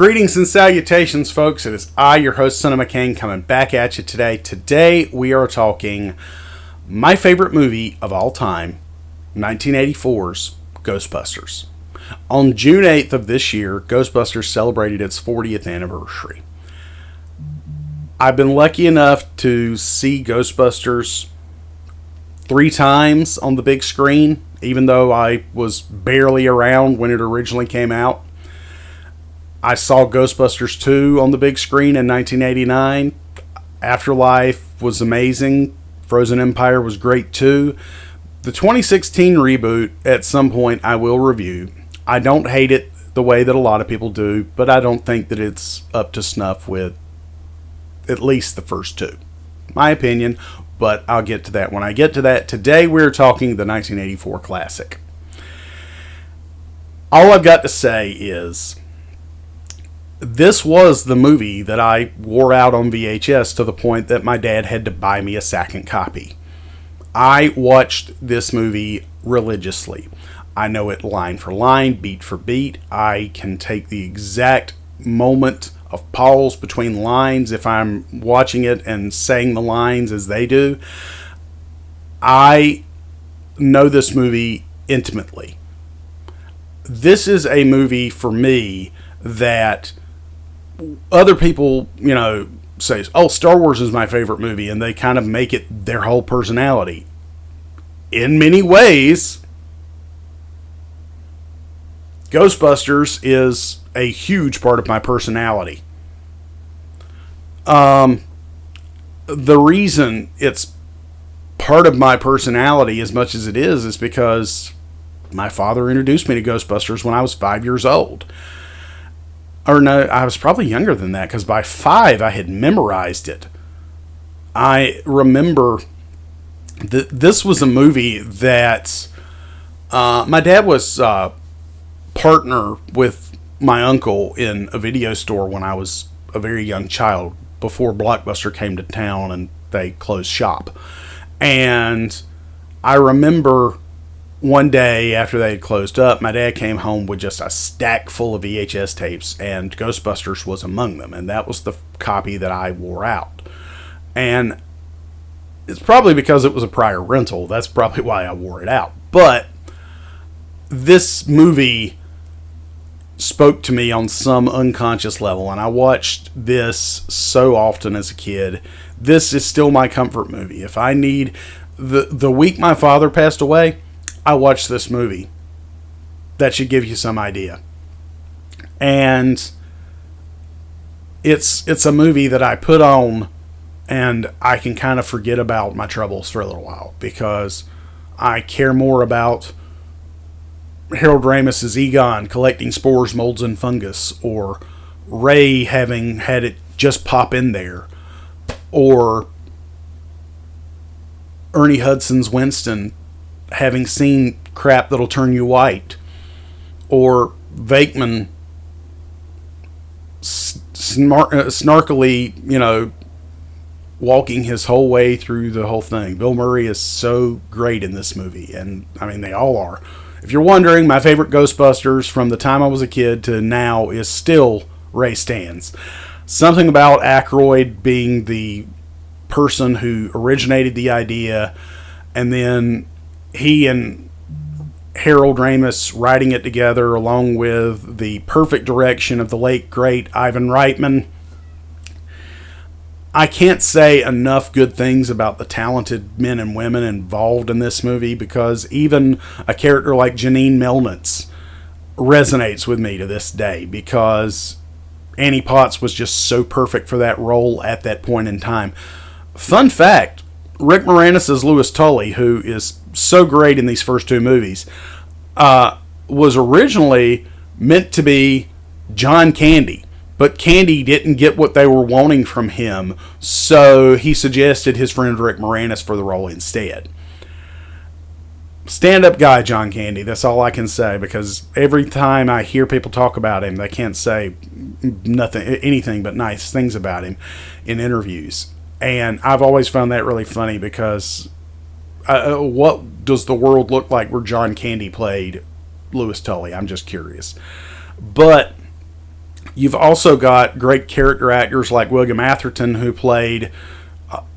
Greetings and salutations, folks. It is I, your host, Son of Kane, coming back at you today. Today, we are talking my favorite movie of all time, 1984's Ghostbusters. On June 8th of this year, Ghostbusters celebrated its 40th anniversary. I've been lucky enough to see Ghostbusters 3 times on the big screen, even though I was barely around when it originally came out. I saw Ghostbusters 2 on the big screen in 1989. Afterlife was amazing. Frozen Empire was great too. The 2016 reboot, at some point, I will review. I don't hate it the way that a lot of people do, but I don't think that it's up to snuff with at least the first 2. My opinion, but I'll get to that when I get to that. Today we're talking the 1984 classic. All I've got to say is, this was the movie that I wore out on VHS to the point that my dad had to buy me a second copy. I watched this movie religiously. I know it line for line, beat for beat. I can take the exact moment of pause between lines if I'm watching it and saying the lines as they do. I know this movie intimately. This is a movie for me that other people, say, oh, Star Wars is my favorite movie, and they kind of make it their whole personality. In many ways, Ghostbusters is a huge part of my personality. The reason it's part of my personality as much as it is because my father introduced me to Ghostbusters when I was 5 years old. Or no, I was probably younger than that, because by 5 I had memorized it. I remember that this was a movie that my dad was partner with my uncle in a video store when I was a very young child, before Blockbuster came to town and they closed shop. And I remember one day after they had closed up, my dad came home with just a stack full of VHS tapes, and Ghostbusters was among them, and that was the copy that I wore out. And it's probably because it was a prior rental. That's probably why I wore it out. But this movie spoke to me on some unconscious level, and I watched this so often as a kid. This is still my comfort movie. If I need the week my father passed away, I watched this movie. That should give you some idea. And it's a movie that I put on and I can kind of forget about my troubles for a little while, because I care more about Harold Ramis's Egon collecting spores, molds, and fungus, or Ray having had it just pop in there, or Ernie Hudson's Winston having seen crap that'll turn you white, or Vakeman snarkily, walking his whole way through the whole thing. Bill Murray is so great in this movie, and I mean, they all are. If you're wondering, my favorite Ghostbusters from the time I was a kid to now is still Ray Stantz. Something about Aykroyd being the person who originated the idea, and then he and Harold Ramis writing it together, along with the perfect direction of the late, great Ivan Reitman. I can't say enough good things about the talented men and women involved in this movie, because even a character like Janine Melnitz resonates with me to this day, because Annie Potts was just so perfect for that role at that point in time. Fun fact, Rick Moranis as Louis Tully, who is so great in these first 2 movies, was originally meant to be John Candy, but Candy didn't get what they were wanting from him, so he suggested his friend Rick Moranis for the role instead. Stand-up guy, John Candy, that's all I can say, because every time I hear people talk about him, they can't say anything but nice things about him in interviews. And I've always found that really funny, because what does the world look like where John Candy played Louis Tully? I'm just curious. But You've also got great character actors like William Atherton, who played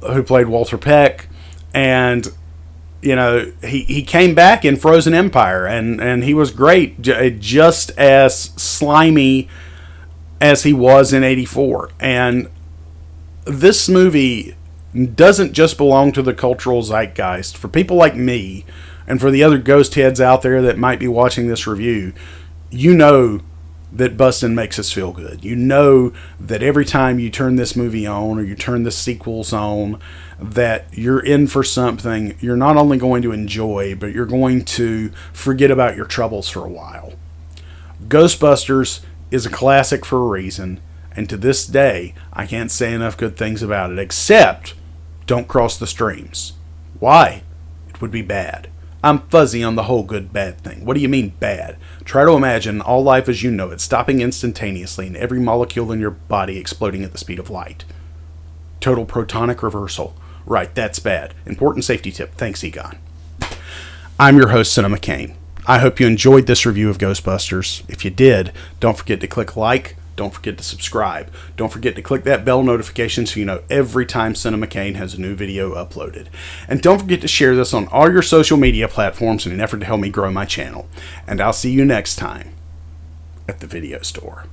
Walter Peck, and he came back in Frozen Empire, and he was great, just as slimy as he was in '84. And this movie doesn't just belong to the cultural zeitgeist. For people like me, and for the other ghost heads out there that might be watching this review, you know that bustin' makes us feel good. You know that every time you turn this movie on, or you turn the sequels on, that you're in for something you're not only going to enjoy, but you're going to forget about your troubles for a while. Ghostbusters is a classic for a reason, and to this day, I can't say enough good things about it, except don't cross the streams. Why? It would be bad. I'm fuzzy on the whole good-bad thing. What do you mean bad? Try to imagine all life as you know it stopping instantaneously and every molecule in your body exploding at the speed of light. Total protonic reversal. Right, that's bad. Important safety tip. Thanks, Egon. I'm your host, Cinema Kane. I hope you enjoyed this review of Ghostbusters. If you did, don't forget to click like. Don't forget to subscribe. Don't forget to click that bell notification so you know every time Cinema Kane has a new video uploaded. And don't forget to share this on all your social media platforms in an effort to help me grow my channel. And I'll see you next time at the video store.